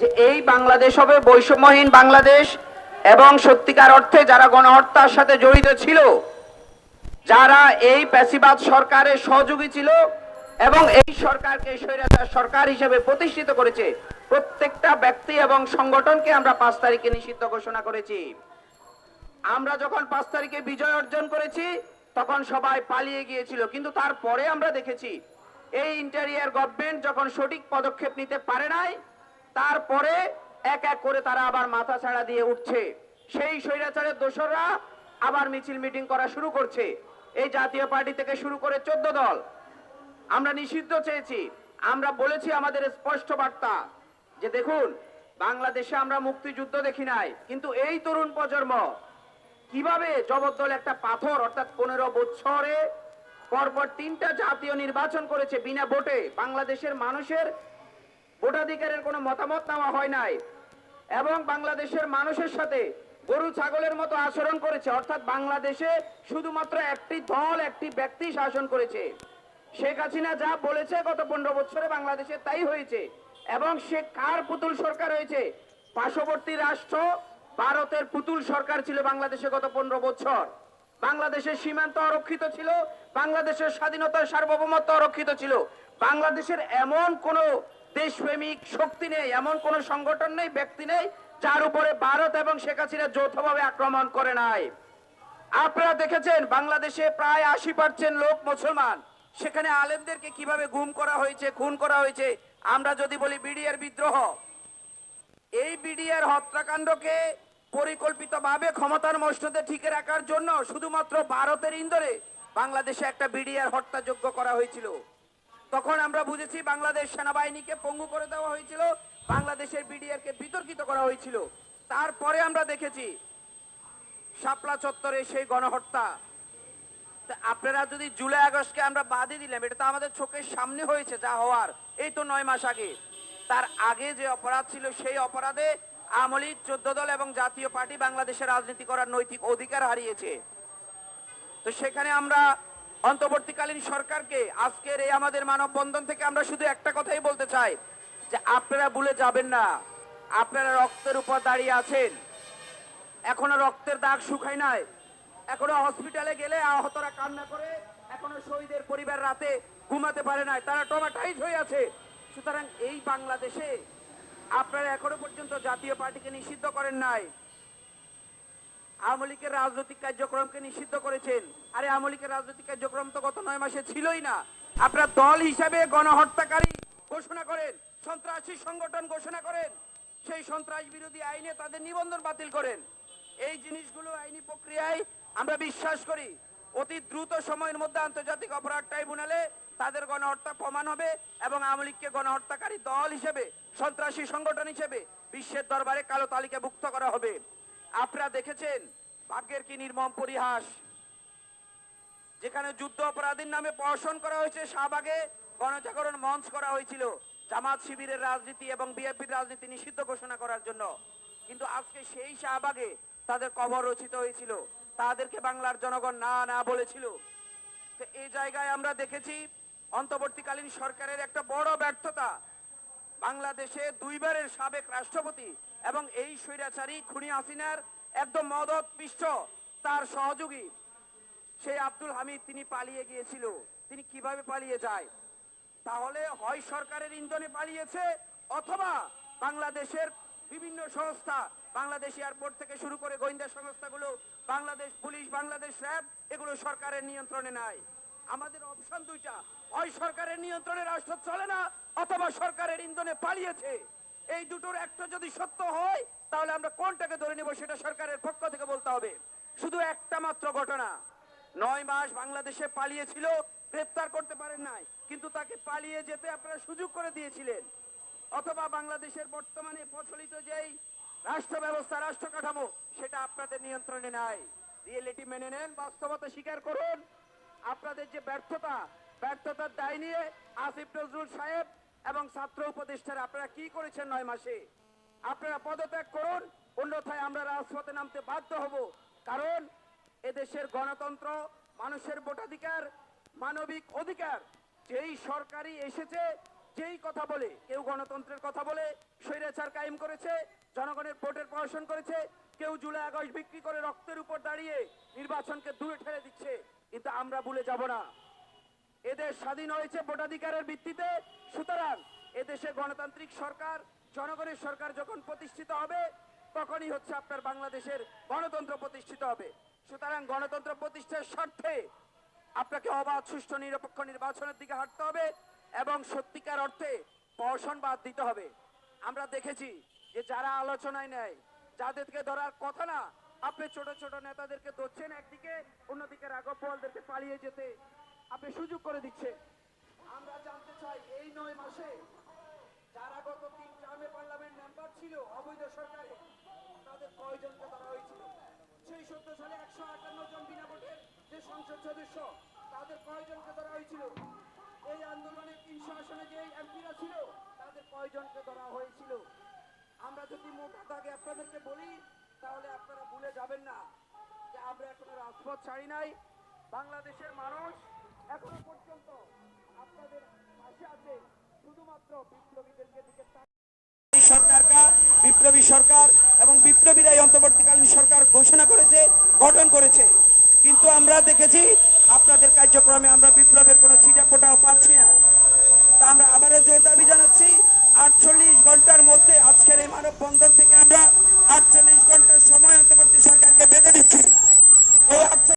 যে এই বাংলাদেশ হবে বৈষম্যহীন বাংলাদেশ এবং সত্যিকার অর্থে যারা গণহত্যার সাথে জড়িত ছিল, যারা এই প্যাসিবাদ সরকারের সহযোগী ছিল এবং এই সরকারকে স্বৈরাচার সরকার হিসেবে প্রতিষ্ঠিত করেছে, প্রত্যেকটা ব্যক্তি এবং সংগঠনকে আমরা 5 তারিখে নিষিদ্ধ ঘোষণা করেছি। আমরা যখন 5 তারিখে বিজয় অর্জন করেছি তখন সবাই পালিয়ে গিয়েছিল, কিন্তু তারপরে আমরা দেখেছি এই ইন্টেরিয়র গভর্নমেন্ট যখন সঠিক পদক্ষেপ নিতে পারে নাই, তারপরে এক এক করে তারা আবার মাথা ছাড়া দিয়ে উঠছে। সেই স্বৈরাচারের দোসররা আবার মিছিল মিটিং করা শুরু করছে। এই জাতীয় পার্টি থেকে শুরু করে 14 দল আমরা নিষিদ্ধ চেয়েছি। আমরা বলেছি আমাদের স্পষ্ট বার্তা যে দেখুন, বাংলাদেশে আমরা মুক্তিযুদ্ধ দেখি নাই, কিন্তু এই তরুণ প্রজন্ম কিভাবে জবরদল একটা পাথর, অর্থাৎ 15 বছরে পরপর 3টা জাতীয় নির্বাচন করেছে বিনা ভোটে। বাংলাদেশের মানুষের ভোটাধিকারের কোনো মতামত নেওয়া হয় নাই এবং বাংলাদেশের মানুষের সাথে গরু ছাগলের মতো আচরণ করেছে, অর্থাৎ বাংলাদেশে শুধুমাত্র একটি দল, একটি ব্যক্তি শাসন করেছে। শেখ হাসিনা যা বলেছে গত 15 বছরে বাংলাদেশে তাই হয়েছে। এবং সে কার পুতুল সরকার হয়েছে? পার্শ্ববর্তী রাষ্ট্র ভারতের পুতুল সরকার ছিল বাংলাদেশে গত 15 বছর। বাংলাদেশের সীমান্ত অরক্ষিত ছিল, বাংলাদেশের স্বাধীনতার সার্বভৌমত্ব অরক্ষিত ছিল। বাংলাদেশের এমন কোন দেশপ্রেমিক শক্তি নেই, এমন কোন সংগঠন নেই, ব্যক্তি নেই যার উপরে ভারত এবং শেখ হাসিনা যৌথভাবে আক্রমণ করে নাই। আপনারা দেখেছেন বাংলাদেশে প্রায় 80% লোক মুসলমান, সেখানে আলেমদেরকে কিভাবে গুম করা হয়েছে, খুন করা হয়েছে। আমরা যদি বলি বিডিআর বিদ্রোহ, এই বিডিআর হত্যাকাণ্ডকে পরিকল্পিতভাবে ক্ষমতার মসনদে টিকে রাখার জন্য শুধুমাত্র ভারতের ইন্ধনে বাংলাদেশে একটা বিডিআর হত্যাযজ্ঞ করা হয়েছিল। তখন আমরা বুঝেছি বাংলাদেশ সেনাবাহিনীকে পঙ্গু করে দেওয়া হয়েছিল, বাংলাদেশের বিডিআরকে বিতর্কিত করা হয়েছিল। তারপরে আমরা দেখেছি শাপলা চত্বরে সেই গণহত্যা। আপনারা যদি জুলাই আগস্টকে আমরা বাদই দিলাম, এটা তো আমাদের চোখের সামনে হয়েছে যা হওয়ার, এই তো 9 মাস আগে। তার আগে যে অপরাধ ছিল সেই অপরাধে আওয়ামী লীগ, 14 দল এবং জাতীয় পার্টি বাংলাদেশে রাজনীতি করার নৈতিক অধিকার হারিয়েছে। তো সেখানে আমরা অন্তর্বর্তীকালীন সরকারকে আজকের এই আমাদের মানববন্ধন থেকে আমরা শুধু একটা কথাই বলতে চাই যে আপনারা ভুলে যাবেন না, আপনারা রক্তের উপর দাঁড়িয়ে আছেন, এখনো রক্তের দাগ শুকায় নাই, এখনো হসপিটালে গেলে আহতরা কান্না করে, এখনো শহীদের পরিবার রাতে ঘুমাতে পারে নাই, তারা ট্রমাটাইজ হয়ে আছে। সুতরাং এই বাংলাদেশে আপনারা এখনো পর্যন্ত জাতীয় পার্টিকে নিষিদ্ধ করেন নাই, আওয়ামী লীগের রাজনৈতিক কার্যক্রমকে নিষিদ্ধ করেছেন। আরে আওয়ামী লীগের রাজনৈতিক কার্যক্রম তো গত 9 মাসে ছিলই না। আপনারা দল হিসাবে গণহত্যাকারী ঘোষণা করেন, সন্ত্রাসী সংগঠন ঘোষণা করেন, সেই সন্ত্রাস বিরোধী আইনে তাদের নিবন্ধন বাতিল করেন। এই জিনিসগুলো আইনি প্রক্রিয়ায় আমরা বিশ্বাস করি অতি দ্রুত সময়ের মধ্যে আন্তর্জাতিক অপরাধ ট্রাইব্যুনালে তাদের গণহত্যা প্রমাণ হবে এবং আওয়ামী লীগকে গণহত্যাকারী দল হিসেবে, সন্ত্রাসী সংগঠন হিসেবে বিশ্বের দরবারে কালো তালিকাভুক্ত করা হবে। আপনারা দেখেছেন ভাগ্যের কি নির্মম পরিহাস, যেখানে যুদ্ধ অপরাধীর নামে প্রহসন করা হয়েছে, শাহবাগে গণজাগরণ মঞ্চ করা হয়েছিল জামাত শিবিরের রাজনীতি এবং বিএনপির রাজনীতি নিষিদ্ধ ঘোষণা করার জন্য, কিন্তু আজকে সেই শাহবাগে তাদের কবর রচিত হয়েছিল, তাদেরকে বাংলার জনগণ না না বলেছিল। তো এই জায়গায় আমরা দেখেছি অন্তর্বর্তীকালীন সরকারের একটা বড় ব্যর্থতা। বাংলাদেশে 2 বারের সাবেক রাষ্ট্রপতি এবং এই স্বৈরাচারী খুনি হাসিনার একদম মদত পৃষ্ঠ তার সহযোগী সেই আব্দুল হামিদ, তিনি পালিয়ে গিয়েছিল। তিনি কিভাবে পালিয়ে যায়? তাহলে হয় সরকারের ইন্ধনে পালিয়েছে, অথবা বাংলাদেশের বিভিন্ন সংস্থা, বাংলাদেশ এয়ারপোর্ট থেকে শুরু করে গোয়েন্দা সংস্থাগুলো, বাংলাদেশ পুলিশ, বাংলাদেশ র্যাব, এগুলো সরকারের নিয়ন্ত্রণে নাই। আমাদের অপশন 2টা, হয় সরকারের নিয়ন্ত্রণে রাষ্ট্র চলে না, অথবা সরকারের ইন্ধনে পালিয়েছে। এই দুটোর একটা যদি সত্য হয় তাহলে আমরা কোনটাকে ধরে নেব সেটা সরকারের পক্ষ থেকে বলতে হবে। শুধু একটা মাত্র ঘটনা, 9 মাস বাংলাদেশে পালিয়েছিল, গ্রেফতার করতে পারেন নাই, কিন্তু তাকে পালিয়ে যেতে আপনারা সুযোগ করে দিয়েছিলেন। অথবা বাংলাদেশের বর্তমানে প্রচলিত যেই রাষ্ট্র ব্যবস্থা, রাষ্ট্র কাঠামো, সেটা আপনাদের নিয়ন্ত্রণে নাই। রিয়েলিটি মেনে নেন, বাস্তবতা স্বীকার করুন। আপনাদের যে ব্যর্থতার দায় নিয়ে আসিফ নজরুল সাহেব এবং ছাত্র উপদেষ্টারা আপনারা কি করেছেন 9 মাসে? আপনারা পদত্যাগ করুন, অন্যথায় আমরা রাজপথে নামতে বাধ্য হব। কারণ এদেশের গণতন্ত্র, মানুষের ভোটাধিকার, মানবিক অধিকার যেই সরকারই এসেছে যেই কথা বলে, কেউ গণতন্ত্রের কথা বলে স্বৈরাচার কায়েম করেছে, জনগণের ভোটের প্রহসন করেছে, কেউ জুলাই আগস্ট বিক্রি করে রক্তের উপর দাঁড়িয়ে নির্বাচনকে দূরে ঠেলে দিচ্ছে। কিন্তু আমরা ভুলে যাব না, এদেশ স্বাধীন হয়েছে ভোটাধিকারের ভিত্তিতে। সুতরাং এদেশে গণতান্ত্রিক সরকার, জনগণের সরকার যখন প্রতিষ্ঠিত হবে, তখনই হচ্ছে আপনার বাংলাদেশের গণতন্ত্র প্রতিষ্ঠিত হবে। সুতরাং গণতন্ত্র প্রতিষ্ঠার স্বার্থে আপনাকে অবাধ, সুষ্ঠু, নিরপেক্ষ নির্বাচনের দিকে হাঁটতে হবে এবং সত্যিকার অর্থে প্রহসন বাদ দিতে হবে। আমরা দেখেছি যে যারা আলোচনায় নেয়, যাদেরকে ধরার কথা না, আপনি ছোট ছোট নেতাদেরকে ধরছেন একদিকে, অন্যদিকে রাঘব বোয়ালদেরকে পালিয়ে যেতে আপনি সুযোগ করে দিচ্ছেন। আমরা জানতে চাই, এই 9 মাসে যারা গত 3 টার্মে পার্লামেন্ট মেম্বার ছিল অবৈধ সরকারে, তাদের কয়জনকে ধরা হয়েছিল? সেই 17 সালে 158 জন বিনা ভোটের যে সংসদ সদস্য, তাদের কয়জনকে ধরা হয়েছিল? এই আন্দোলনে 300 আসনে যে এমপিরা ছিল, তাদের কয়জনকে ধরা হয়েছিল? আমরা যদি মোটা দাগে আপনাদেরকে বলি, তাহলে আপনারা ভুলে যাবেন না যে আমরা এখনো রাজপথ ছাড়ি নাই। বাংলাদেশের মানুষ এখনো পর্যন্ত আপনাদের পাশে আছে, শুধুমাত্র বিপ্লবীদেরকে দিকে এই সরকারটা বিপ্লবী সরকার এবং বিপ্লবীরাই অন্তর্বর্তীকালীন সরকার ঘোষণা করেছে, গঠন করেছে। কিন্তু আমরা দেখেছি আপনাদের কার্যক্রমে আমরা বিপ্লবের কোনো ছিটাফোঁটাও পাচ্ছি না। তা আমরা আবারও জোর দাবি জানাচ্ছি, 48 ঘন্টার মধ্যে আজকের এই মানববন্ধন থেকে আমরা 48 ঘন্টার সময় অন্তর্বর্তী সরকারকে বেঁধে দিচ্ছি। এই